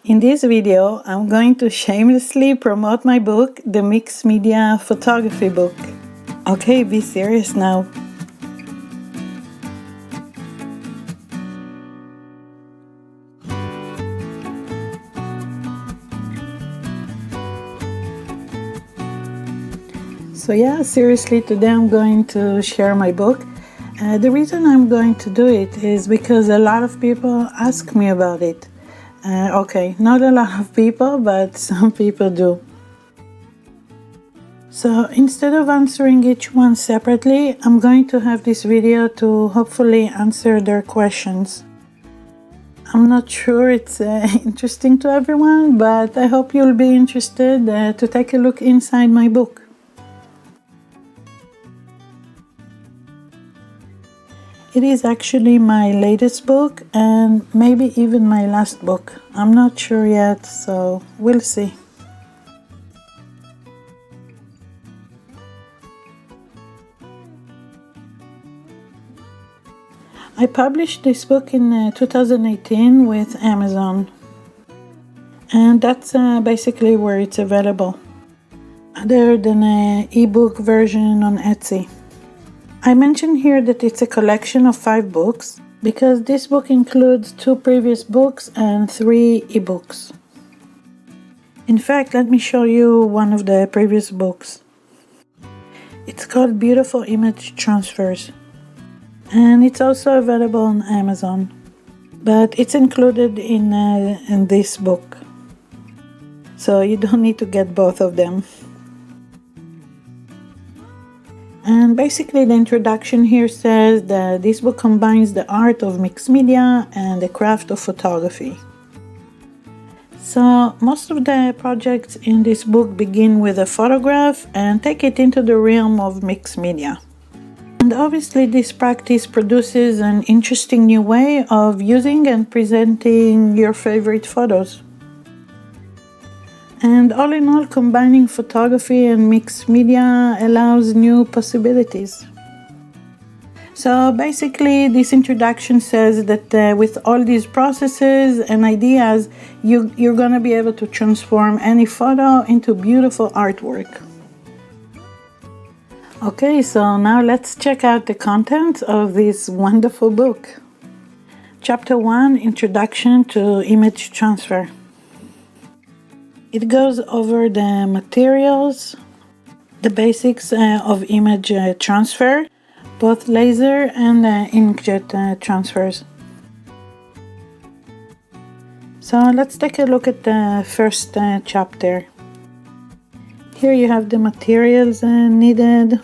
In this video, I'm going to shamelessly promote my book, the Mixed Media Photography book. Okay, be serious now. So yeah, seriously, today I'm going to share my book. The reason I'm going to do it is because a lot of people ask me about it. Okay, not a lot of people, but some people do. So instead of answering each one separately, I'm going to have this video to hopefully answer their questions. I'm not sure it's interesting to everyone, but I hope you'll be interested to take a look inside my book. It is actually my latest book and maybe even my last book. I'm not sure yet, so we'll see. I published this book in 2018 with Amazon, and that's basically where it's available, other than an ebook version on Etsy. I mention here that it's a collection of 5 books because this book includes 2 previous books and 3 ebooks. In fact, let me show you one of the previous books. It's called Beautiful Image Transfers, and it's also available on Amazon, but it's included in this book, so you don't need to get both of them. And basically the introduction here says that this book combines the art of mixed media and the craft of photography. So most of the projects in this book begin with a photograph and take it into the realm of mixed media. And obviously this practice produces an interesting new way of using and presenting your favorite photos. And all in all, combining photography and mixed media allows new possibilities. So basically, this introduction says that with all these processes and ideas, you're going to be able to transform any photo into beautiful artwork. Okay, so now let's check out the content of this wonderful book. Chapter 1, Introduction to Image Transfer. It goes over the materials, the basics of image transfer, both laser and inkjet transfers. So let's take a look at the first chapter. Here you have the materials needed.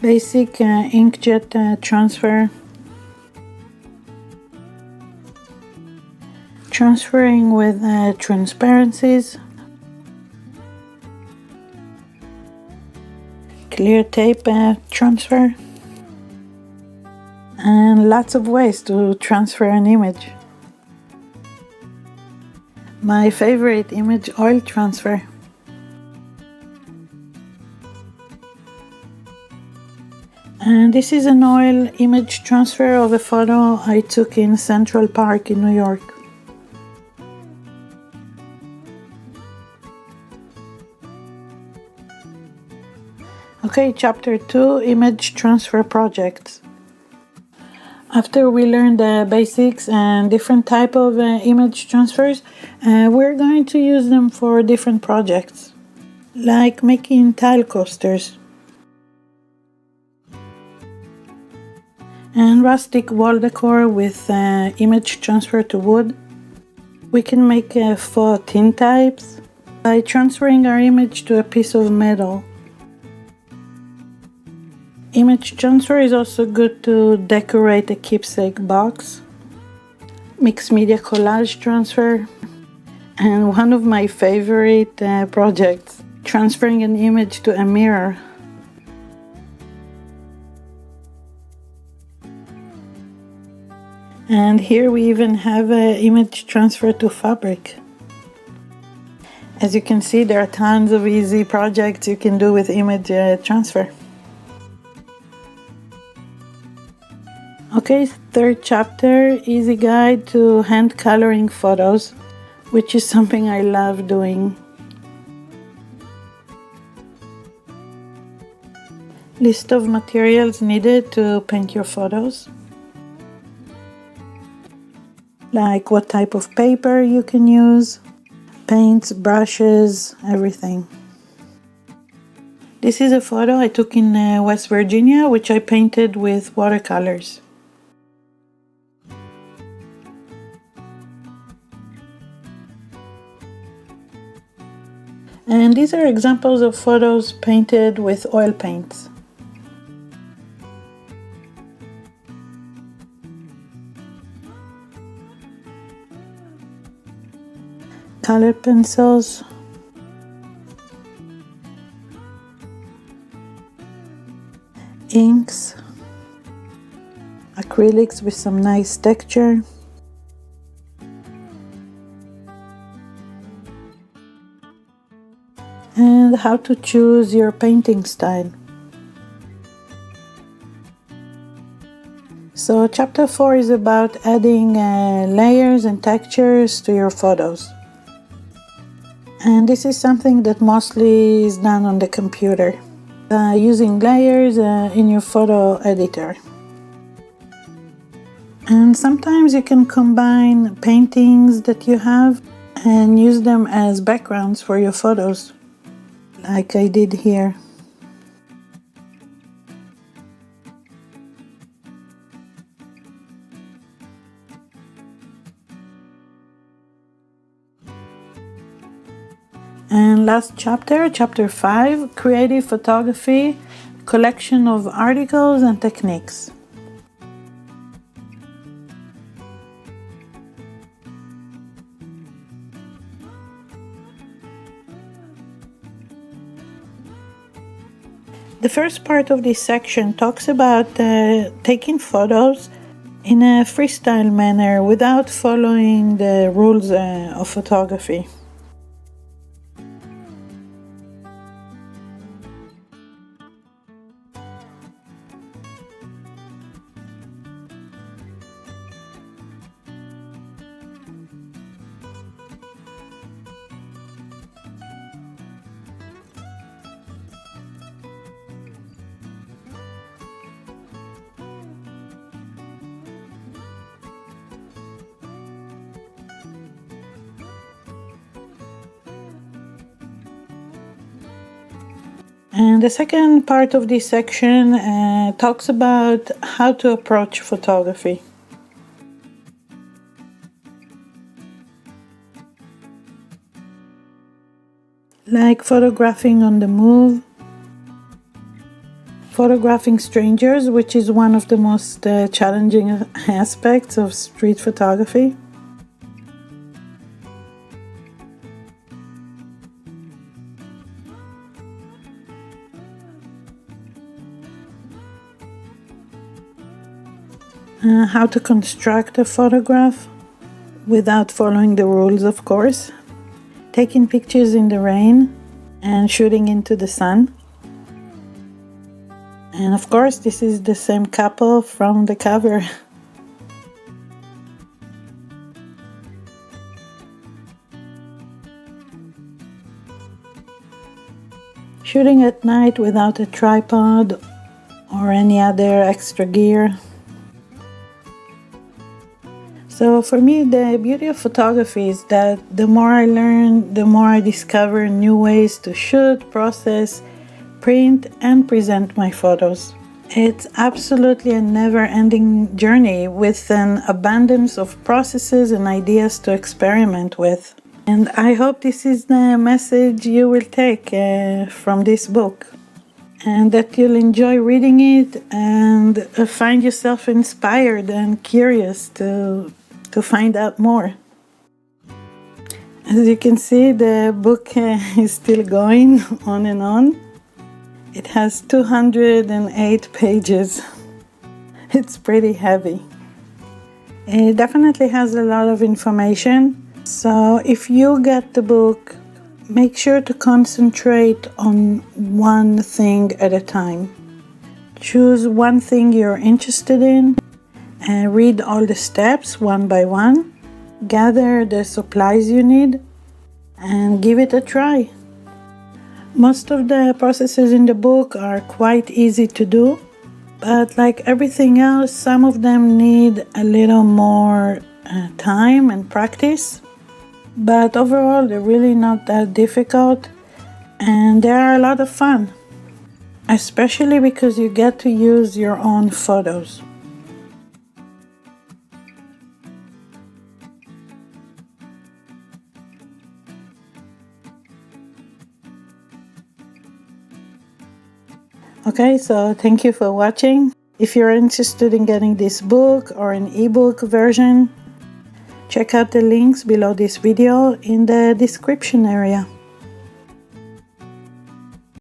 Basic inkjet transfer. Transferring with transparencies, clear tape transfer, and lots of ways to transfer an image. My favorite, image oil transfer. And this is an oil image transfer of a photo I took in Central Park in New York. Okay, Chapter 2, Image Transfer Projects. After we learn the basics and different type of image transfers, we're going to use them for different projects, like making tile coasters and rustic wall decor with image transfer to wood. We can make faux tin types by transferring our image to a piece of metal. Image transfer is also good to decorate a keepsake box. Mixed media collage transfer. And one of my favorite projects, transferring an image to a mirror. And here we even have an image transfer to fabric. As you can see, there are tons of easy projects you can do with image transfer. Okay, third chapter, easy guide to hand coloring photos, which is something I love doing. List of materials needed to paint your photos, like what type of paper you can use, paints, brushes, everything. This is a photo I took in West Virginia, which I painted with watercolors. And these are examples of photos painted with oil paints. Colored pencils, inks, acrylics with some nice texture, and how to choose your painting style. So chapter 4 is about adding layers and textures to your photos. And this is something that mostly is done on the computer, using layers in your photo editor. And sometimes you can combine paintings that you have and use them as backgrounds for your photos, like I did here. And last chapter, chapter 5, creative photography, collection of articles and techniques. The first part of this section talks about taking photos in a freestyle manner without following the rules of photography. And the second part of this section talks about how to approach photography. Like photographing on the move, photographing strangers, which is one of the most challenging aspects of street photography. How to construct a photograph without following the rules, of course. Taking pictures in the rain and shooting into the sun. And of course, this is the same couple from the cover. Shooting at night without a tripod or any other extra gear. So for me, the beauty of photography is that the more I learn, the more I discover new ways to shoot, process, print, and present my photos. It's absolutely a never-ending journey with an abundance of processes and ideas to experiment with. And I hope this is the message you will take from this book, and that you'll enjoy reading it and find yourself inspired and curious to find out more. As you can see, the book is still going on and on. It has 208 pages. It's pretty heavy. It definitely has a lot of information. So if you get the book, make sure to concentrate on one thing at a time. Choose one thing you're interested in read all the steps one by one, gather the supplies you need, and give it a try. Most of the processes in the book are quite easy to do, but like everything else, some of them need a little more time and practice. But overall, they're really not that difficult, and they are a lot of fun, especially because you get to use your own photos. Okay, so thank you for watching. If you're interested in getting this book or an ebook version, check out the links below this video in the description area.